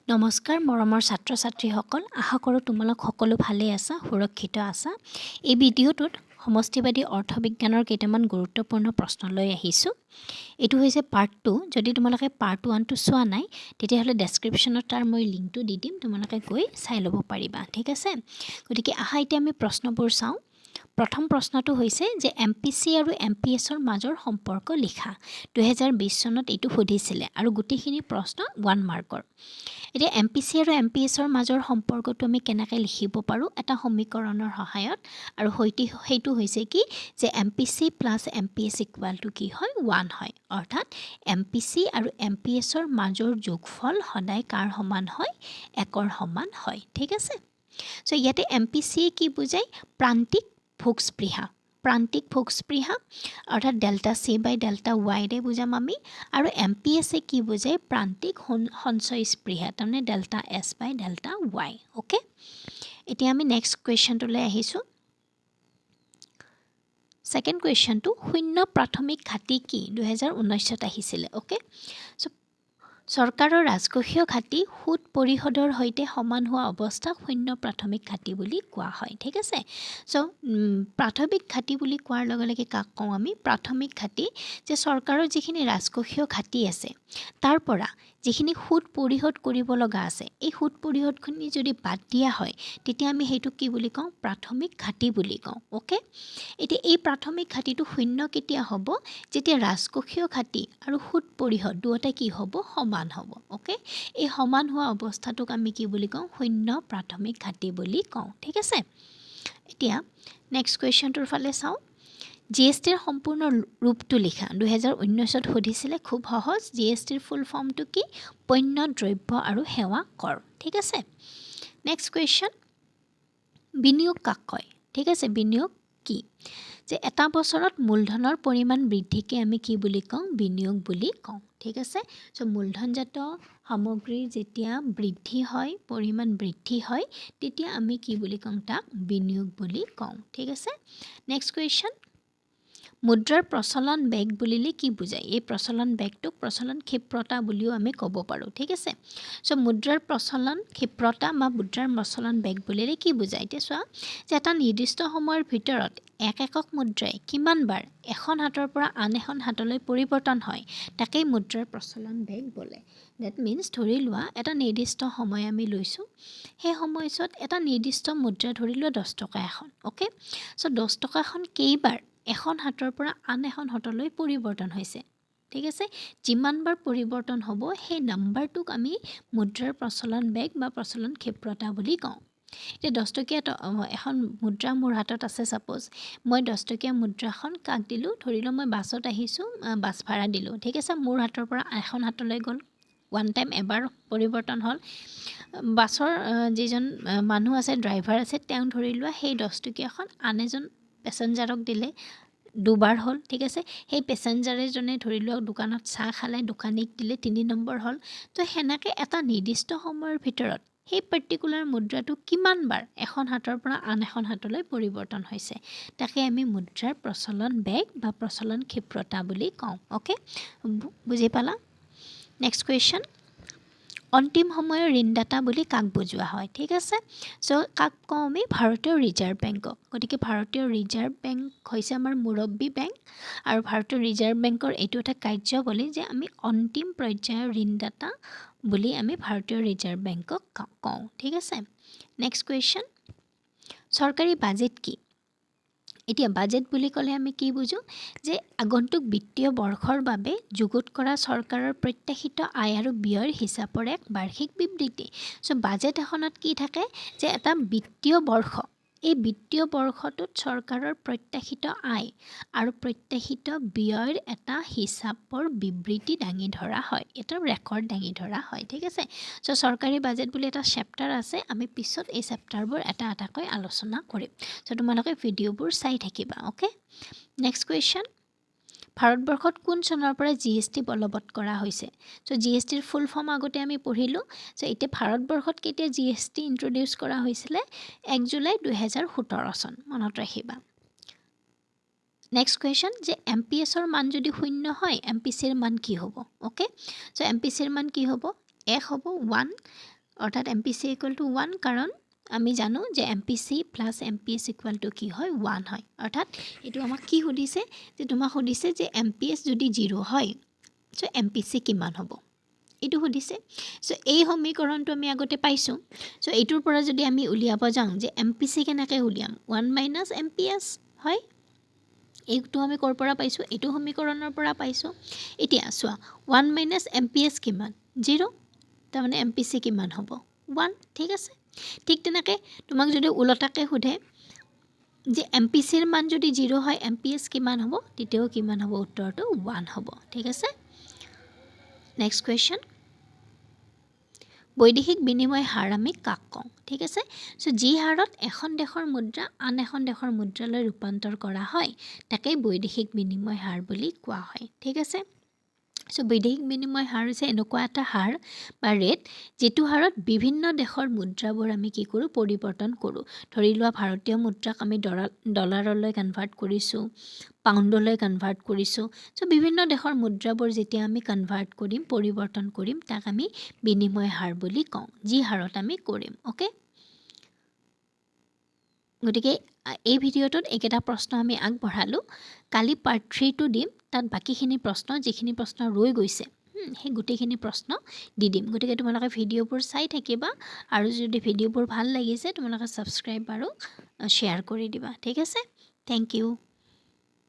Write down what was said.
নমস্কাৰ মৰমৰ ছাত্ৰ ছাত্ৰীসকল আশা কৰোঁ তোমালোক সকলো ভালে আছা সুৰক্ষিত আছা এই ভিডিঅ'টোত সমষ্টিবাদী অৰ্থবিজ্ঞানৰ কেইটামান গুৰুত্বপূৰ্ণ প্ৰশ্ন লৈ আহিছোঁ এটো হৈছে পাৰ্ট 2 যদি তোমালোকে পাৰ্ট 1 টো চোৱা নাই তেতিয়াহলে ডেসক্ৰিপচনত তাৰ মই লিংকটো দি দিম তোমালোকে গৈ চাই ল'ব পাৰিবা ঠিক আছে গতিকে আহা এতিয়া আমি প্ৰশ্নবোৰ চাওঁ প্ৰথম প্ৰশ্নটো হৈছে যে এমপিসি আৰু এমপিএছৰ মাজৰ সম্পৰ্ক লিখা 2020 চনত এটো সুধিছিলে আৰু গুটিখিনি প্ৰশ্ন 1 মাৰ্কৰ এতিয়া এমপিসি আৰু এমপিএছৰ মাজৰ সম্পৰ্কটো আমি কেনেকৈ লিখিব পাৰো এটা সমীকৰণৰ সহায়ত আৰু হেতু হৈছে কি যে এমপিসি + এমপিএছ = কি হয় 1 হয় অৰ্থাৎ এমপিসি আৰু এমপিএছৰ মাজৰ যোগফল সদায় কাৰ সমান হয় 1ৰ সমান হয় ঠিক আছে সো ইয়াতে এমপিসি কি বুজায় প্ৰান্তিক ভোগস্পৃহা অৰ্থাৎ ডেল্টা সি বাই ডেল্টা ওয়াই ৰে বুজাম আমি আৰু এমপিএছ কি বুজায় প্ৰান্তিক সঞ্চয় স্পৃহা তাৰমানে ডেল্টা এস বাই ডেল্টা ওয়াই ওকে এতিয়া আমি নেক্সট কোৱেশ্চনটোলৈ আহিছো সেকেন্ড কোৱেশ্চনটো শূন্য প্ৰাথমিক ঘাটি কি 2019 ত আহিছিলে ওকে সো চৰকাৰৰ ৰাজকোষীয় ঘাটি সুদ পৰিশোধৰ হৈতে সমান হোৱা অৱস্থাক শূন্য প্ৰাথমিক ঘাটি বুলি কোৱা হয় ঠিক আছে সো প্ৰাথমিক ঘাটি বুলি কোৱাৰ লগে লগে কাক কওঁ আমি প্ৰাথমিক ঘাটি যে চৰকাৰৰ যিখিনি ৰাজকোষীয় ঘাটি আছে তাৰ পৰা যিখিনি সুদ পৰিশোধ কৰিব লগা আছে এই সুদ পৰিশোধখিনি যদি বাদ দিয়া হয় তেতিয়া আমি হেতু কি বুলি কওঁ প্ৰাথমিক ঘাটি বুলি কওঁ ওকে এতিয়া এই প্ৰাথমিক ঘাটিটো শূন্য কেতিয়া হ'ব যেতিয়া ৰাজকোষীয় ঘাটি আৰু সুদ পৰিশোধ দুয়োটা কি হ'ব সমান হ'ব ওকে এই সমান হোৱা অৱস্থাটোক আমি কি বুলি কওঁ শূন্য প্ৰাথমিক ঘাটি বুলি কওঁ ঠিক আছে এতিয়া নেক্সট কোৱেশ্চনটোৰ ফালে চাওঁ জিএসটিৰ সম্পূৰ্ণ ৰূপটো লিখা 2019 ত সুধিছিলে খুব সহজ জিএসটিৰ ফুল ফৰ্মটো কি পণ্য দ্ৰব্য আৰু সেৱা কৰ ঠিক আছে নেক্সট কোৱেশ্চন বিনিয়োগ কাক কয় ঠিক আছে বিনিয়োগ কি যে এটা বছৰত মূলধনৰ পৰিমাণ বৃদ্ধিকে আমি কি বুলি কওঁ বিনিয়োগ বুলি কওঁ ঠিক আছে সো মূলধনজাত সামগ্ৰীৰ যেতিয়া বৃদ্ধি হয় পৰিমাণ বৃদ্ধি হয় তেতিয়া আমি কি বুলি কওঁ তাক বিনিয়োগ বুলি কওঁ ঠিক আছে নেক্সট কোৱেশ্চন মুদ্ৰাৰ প্ৰচলন বেগ বুলিলে কি বুজায় এই প্ৰচলন বেগটোক প্ৰচলন ক্ষিপ্ৰতা বুলিও আমি ক'ব পাৰো ঠিক আছে সো মুদ্ৰাৰ প্ৰচলন ক্ষিপ্ৰতা বা মুদ্ৰাৰ প্ৰচলন বেগ বুলিলে কি বুজায় এতিয়া চোৱা যে এটা নিৰ্দিষ্ট সময়ৰ ভিতৰত এক একক মুদ্ৰাই কিমান বাৰ এখন হাতৰ পৰা আন এখন হাতলৈ পৰিৱৰ্তন হয় তাকেই মুদ্ৰাৰ প্ৰচলন বেগ বোলে দ্যাট মিন্স ধৰি লোৱা এটা নিৰ্দিষ্ট সময় আমি লৈছো সেই সময়ছোৱাত এটা নিৰ্দিষ্ট মুদ্ৰা ধৰি লোৱা 10 টকা এখন ওকে সো 10 টকাখন কেইবাৰ এখন হাতৰ পৰা আন এখন হাতলৈ পৰিৱৰ্তন হৈছে ঠিক আছে যিমানবাৰ পৰিৱৰ্তন হ'ব সেই নাম্বাৰটোক আমি মুদ্ৰাৰ প্ৰচলন বেগ বা প্ৰচলন ক্ষিপ্ৰতা বুলি কওঁ এতিয়া 10 টকীয়া এখন মুদ্ৰা মোৰ হাতত আছে সাপোজ মই 10 টকীয়া মুদ্ৰাখন কাক দিলো ধৰিলো মই বাছত আহিছো বাছ ভাড়া দিলো ঠিক আছে মোৰ হাতৰ পৰা এখন হাতলৈ গ'ল ওৱান টাইম এবাৰ পৰিৱৰ্তন হ'ল বাছৰ যিজন মানুহ আছে ড্ৰাইভাৰ আছে তেওঁ ধৰি লোৱা সেই 10 টকীয়াখন আন এজন পেছেঞ্জাৰক দিলে দুবাৰ হ'ল ঠিক আছে সেই পেছেঞ্জাৰে জনে ধৰি লোৱা দোকানত চাহ খালে দোকানীক দিলে 3 নম্বৰ হ'ল তো হেনাকে এটা নিৰ্দিষ্ট সময়ৰ ভিতৰত সেই পাৰ্টিকুলাৰ মুদ্ৰাটো কিমান বাৰ এখন হাতৰ পৰা আন এখন হাতলৈ পৰিৱৰ্তন হৈছে তাকে আমি মুদ্ৰাৰ প্ৰচলন বেগ বা প্ৰচলন ক্ষিপ্ৰতা বুলি কওঁ ওকে বুজি পালা নেক্সট কোৱেশ্চন অন্তিম সময়ৰ ঋণদাতা বুলি কাক বুজোৱা হয় ঠিক আছে সো কাক কওঁ আমি ভাৰতীয় ৰিজাৰ্ভ বেংকক গতিকে ভাৰতীয় ৰিজাৰ্ভ বেংক হৈছে আমাৰ মুৰব্বী বেংক আৰু ভাৰতীয় ৰিজাৰ্ভ বেংকৰ এইটো এটা কাৰ্যাৱলী যে আমি অন্তিম পৰ্যায়ৰ ঋণদাতা বুলি আমি ভাৰতীয় ৰিজাৰ্ভ বেংকক কওঁ ঠিক আছে নেক্সট কোৱেশ্চন চৰকাৰী বাজেট কি এতিয়া বাজেট বুলি ক'লে আমি কি বুজো যে আগন্তুক বিত্তীয় বৰ্ষৰ বাবে যুগুত কৰা চৰকাৰৰ প্ৰত্যাশিত আয় আৰু ব্যয়ৰ হিচাপৰ এক বাৰ্ষিক বিবৃতি সো বাজেট এখনত কি থাকে যে এটা বিত্তীয় বৰ্ষ এই বিত্তীয় বৰ্ষটোত চৰকাৰৰ প্ৰত্যাশিত আয় আৰু প্ৰত্যাশিত ব্যয়ৰ এটা হিচাপৰ বিবৃতি দাঙি ধৰা হয় এটা ৰেকৰ্ড দাঙি ধৰা হয় ঠিক আছে সো চৰকাৰী বাজেট বুলি এটা চেপ্টাৰ আছে আমি পিছত এই চেপ্টাৰবোৰ এটা এটাকৈ আলোচনা কৰিম সো তোমালোকে ভিডিঅ'বোৰ চাই থাকিবা ওকে নেক্সট কোৱেশ্চন ভাৰতবৰ্ষত কোন চনৰ পৰা জিএসটি বলবৎ কৰা হৈছে সো জিএসটিৰ ফুল ফৰ্ম আগতে আমি পঢ়িলো সো এতিয়া ভাৰতবৰ্ষত কেতিয়া জিএসটি ইন্ট্ৰোডিউস কৰা হৈছিল 1 জুলাই 2017 চন মনত ৰাখিবা নেক্সট কোৱেশ্চন যে এমপিএছৰ মান যদি শূন্য হয় এমপিসিৰ মান কি হ'ব ওকে সো এমপিসিৰ মান কি হ'ব 1 হ'ব 1 অৰ্থাৎ MPC ইকুৱেল টু 1 কাৰণ আমি জানো যে MPC plus MPS equal to কি হয় 1 হয় অৰ্থাৎ এইটো আমাক কি সুধিছে যে তোমাক সুধিছে যে MPS যদি 0 হয় সো MPC কিমান হ'ব এইটো সুধিছে সো এই সমীকৰণটো আমি আগতে পাইছোঁ সো এইটোৰ পৰা যদি আমি উলিয়াব যাওঁ যে MPC কেনেকৈ উলিয়াম 1 - MPS হয় এইটো আমি ক'ৰ পৰা পাইছোঁ এইটো সমীকৰণৰ পৰা পাইছোঁ এতিয়া চোৱা 1 - MPS কিমান 0 তাৰমানে MPC কিমান হ'ব 1 ঠিক আছে ঠিক তেনেকৈ তোমাক যদি উলটাকৈ সোধে যে MPCৰ মান যদি 0 হয় MPS কিমান হ'ব তেতিয়াও কিমান হ'ব উত্তৰটো 1 হ'ব ঠিক আছে নেক্সট কুৱেশ্যন বৈদেশিক বিনিময় হাৰ আমি কাক কওঁ ঠিক আছে সো যি হাৰত এখন দেশৰ মুদ্ৰা আন এখন দেশৰ মুদ্ৰালৈ ৰূপান্তৰ কৰা হয় তাকে বৈদেশিক বিনিময় হাৰ বুলি কোৱা হয় ঠিক আছে সো বৈদেশিক বিনিময় হাৰ হৈছে এনেকুৱা এটা হাৰ বা ৰেট যেটো হাৰত বিভিন্ন দেশৰ মুদ্ৰাবোৰ আমি কি কৰোঁ পৰিৱৰ্তন কৰোঁ ধৰি লোৱা ভাৰতীয় মুদ্ৰাক আমি ডলাৰলৈ কনভাৰ্ট কৰিছোঁ পাউণ্ডলৈ কনভাৰ্ট কৰিছোঁ সো বিভিন্ন দেশৰ মুদ্ৰাবোৰ যেতিয়া আমি কনভাৰ্ট কৰিম পৰিৱৰ্তন কৰিম তাক আমি বিনিময় হাৰ বুলি কওঁ যি হাৰত আমি কৰিম ওকে গতিকে এই ভিডিঅ'টোত এইকেইটা প্ৰশ্ন আমি আগবঢ়ালোঁ কালি পাৰ্ট 3টো দিম তাত বাকিখিনি প্ৰশ্ন যিখিনি প্ৰশ্ন ৰৈ গৈছে সেই গোটেইখিনি প্ৰশ্ন দি দিম গতিকে তোমালোকে ভিডিঅ'বোৰ চাই থাকিবা আৰু যদি ভিডিঅ'বোৰ ভাল লাগিছে তোমালোকে ছাবস্ক্ৰাইব আৰু শ্বেয়াৰ কৰি দিবা ঠিক আছে থেংক ইউ